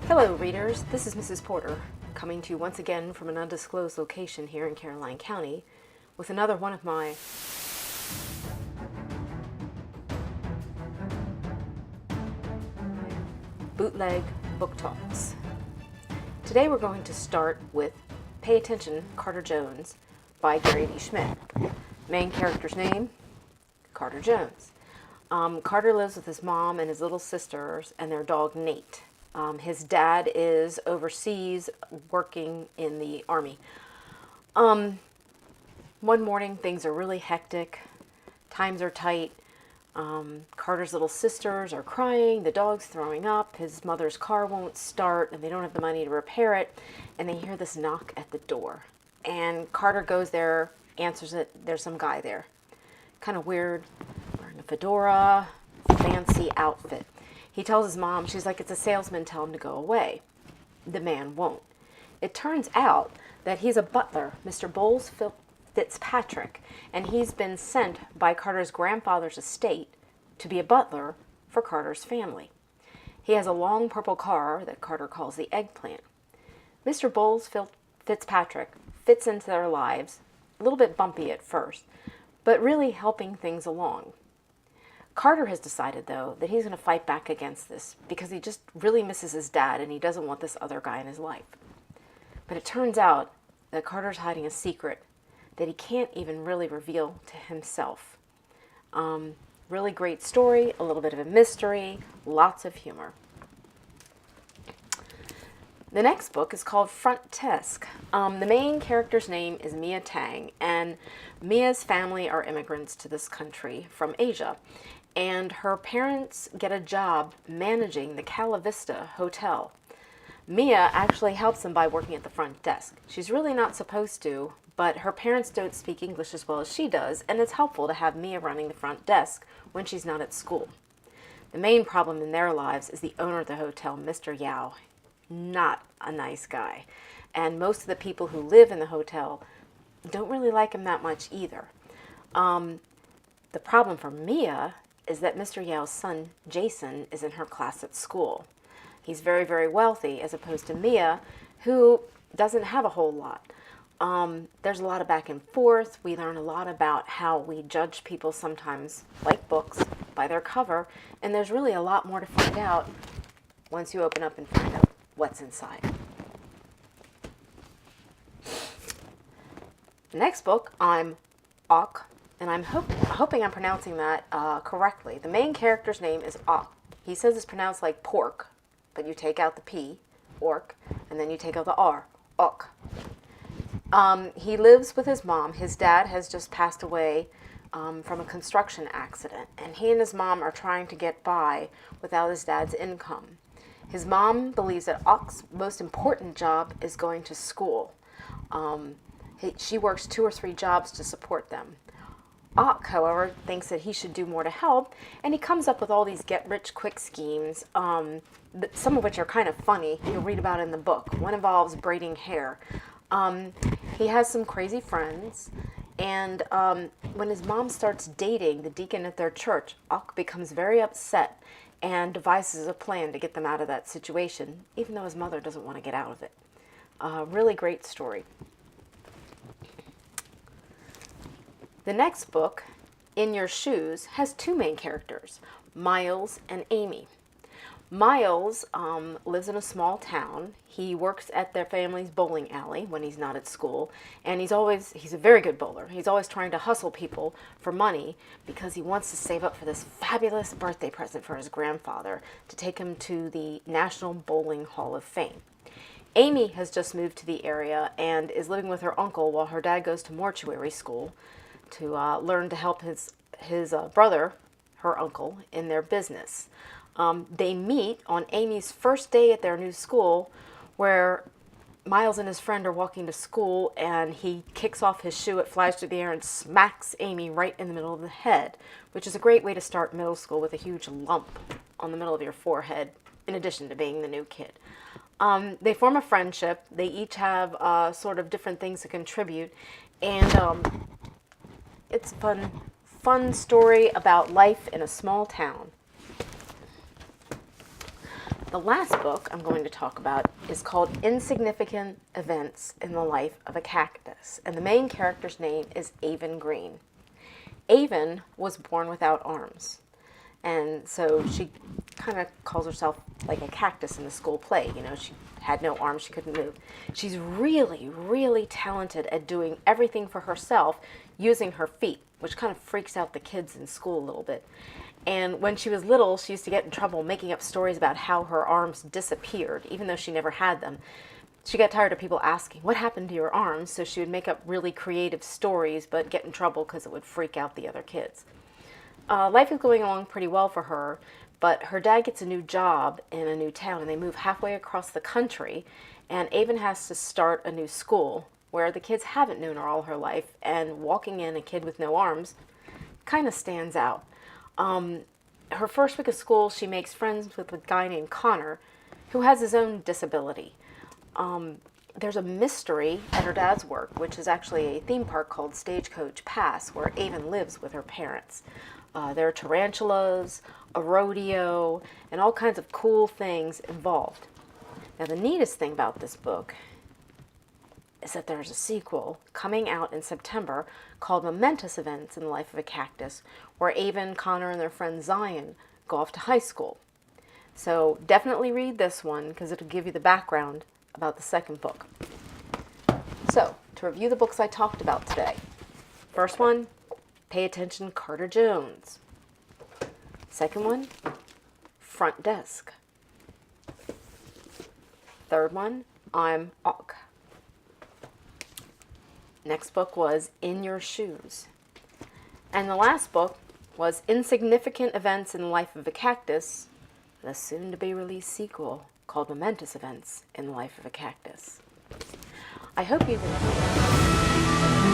Hello readers, this is Mrs. Porter, coming to you once again from an undisclosed location here in Caroline County with another one of my bootleg book talks. Today we're going to start with Pay Attention, Carter Jones by Gary D. Schmidt. Main character's name, Carter Jones. Carter lives with his mom and his little sisters and their dog Nate. His dad is overseas working in the army. One morning things are really hectic. Times are tight. Carter's little sisters are crying. The dog's throwing up. His mother's car won't start and they don't have the money to repair it. And they hear this knock at the door. And Carter goes there, answers it. There's some guy there. Kind of weird, wearing a fedora, fancy outfit. He tells his mom, she's like, it's a salesman, tell him to go away. The man won't. It turns out that he's a butler, Mr. Bowles Fitzpatrick, and he's been sent by Carter's grandfather's estate to be a butler for Carter's family. He has a long purple car that Carter calls the eggplant. Mr. Bowles Fitzpatrick fits into their lives, a little bit bumpy at first, but really helping things along. Carter has decided, though, that he's going to fight back against this because he just really misses his dad and he doesn't want this other guy in his life. But it turns out that Carter's hiding a secret that he can't even really reveal to himself. Really great story, a little bit of a mystery, lots of humor. The next book is called Frontesk. The main character's name is Mia Tang, and Mia's family are immigrants to this country from Asia. And her parents get a job managing the Cala Vista Hotel. Mia actually helps them by working at the front desk. She's really not supposed to, but her parents don't speak English as well as she does, and it's helpful to have Mia running the front desk when she's not at school. The main problem in their lives is the owner of the hotel, Mr. Yao. Not a nice guy. And most of the people who live in the hotel don't really like him that much either. The problem for Mia is that Mr. Yao's son, Jason, is in her class at school. He's very, very wealthy, as opposed to Mia, who doesn't have a whole lot. There's a lot of back and forth. We learn a lot about how we judge people sometimes, like books, by their cover, and there's really a lot more to find out once you open up and find out what's inside. The next book, I'm Ock, and I'm hoping I'm pronouncing that correctly. The main character's name is Ock. He says it's pronounced like pork, but you take out the P, orc, and then you take out the R, Ock. He lives with his mom. His dad has just passed away from a construction accident, and he and his mom are trying to get by without his dad's income. His mom believes that Ock's most important job is going to school. She works 2 or 3 jobs to support them. Ock, however, thinks that he should do more to help, and he comes up with all these get-rich-quick schemes, some of which are kind of funny. You'll read about in the book. One involves braiding hair. He has some crazy friends, and when his mom starts dating the deacon at their church, Ock becomes very upset and devises a plan to get them out of that situation, even though his mother doesn't want to get out of it. Really great story. The next book, In Your Shoes, has 2 main characters, Miles and Amy. Miles lives in a small town. He works at their family's bowling alley when he's not at school, and he's a very good bowler. He's always trying to hustle people for money because he wants to save up for this fabulous birthday present for his grandfather to take him to the National Bowling Hall of Fame. Amy has just moved to the area and is living with her uncle while her dad goes to mortuary school to learn to help his brother, her uncle, in their business. They meet on Amy's first day at their new school, where Miles and his friend are walking to school, and he kicks off his shoe, it flies through the air and smacks Amy right in the middle of the head, which is a great way to start middle school, with a huge lump on the middle of your forehead, in addition to being the new kid. They form a friendship. They each have sort of different things to contribute, and it's a fun story about life in a small town. The last book I'm going to talk about is called Insignificant Events in the Life of a Cactus, and the main character's name is Avon Green. Avon was born without arms, and so she kind of calls herself like a cactus in the school play. You know, she had no arms, she couldn't move. She's really, really talented at doing everything for herself using her feet, which kind of freaks out the kids in school a little bit. And when she was little, she used to get in trouble making up stories about how her arms disappeared, even though she never had them. She got tired of people asking, what happened to your arms? So she would make up really creative stories, but get in trouble because it would freak out the other kids. Life is going along pretty well for her, but her dad gets a new job in a new town, and they move halfway across the country, and Avon has to start a new school where the kids haven't known her all her life, and walking in a kid with no arms kind of stands out. Her first week of school, she makes friends with a guy named Connor, who has his own disability. There's a mystery at her dad's work, which is actually a theme park called Stagecoach Pass, where Avon lives with her parents. There are tarantulas, a rodeo, and all kinds of cool things involved. Now, the neatest thing about this book is that there's a sequel coming out in September called Momentous Events in the Life of a Cactus, where Avon, Connor, and their friend Zion go off to high school. So definitely read this one because it'll give you the background about the second book. So, to review the books I talked about today. First one, Pay Attention, Carter Jones. Second one, Front Desk. Third one, I'm Awk. Next book was In Your Shoes. And the last book was Insignificant Events in the Life of a Cactus, the soon-to-be-released sequel called Momentous Events in the Life of a Cactus. I hope you've enjoyed it.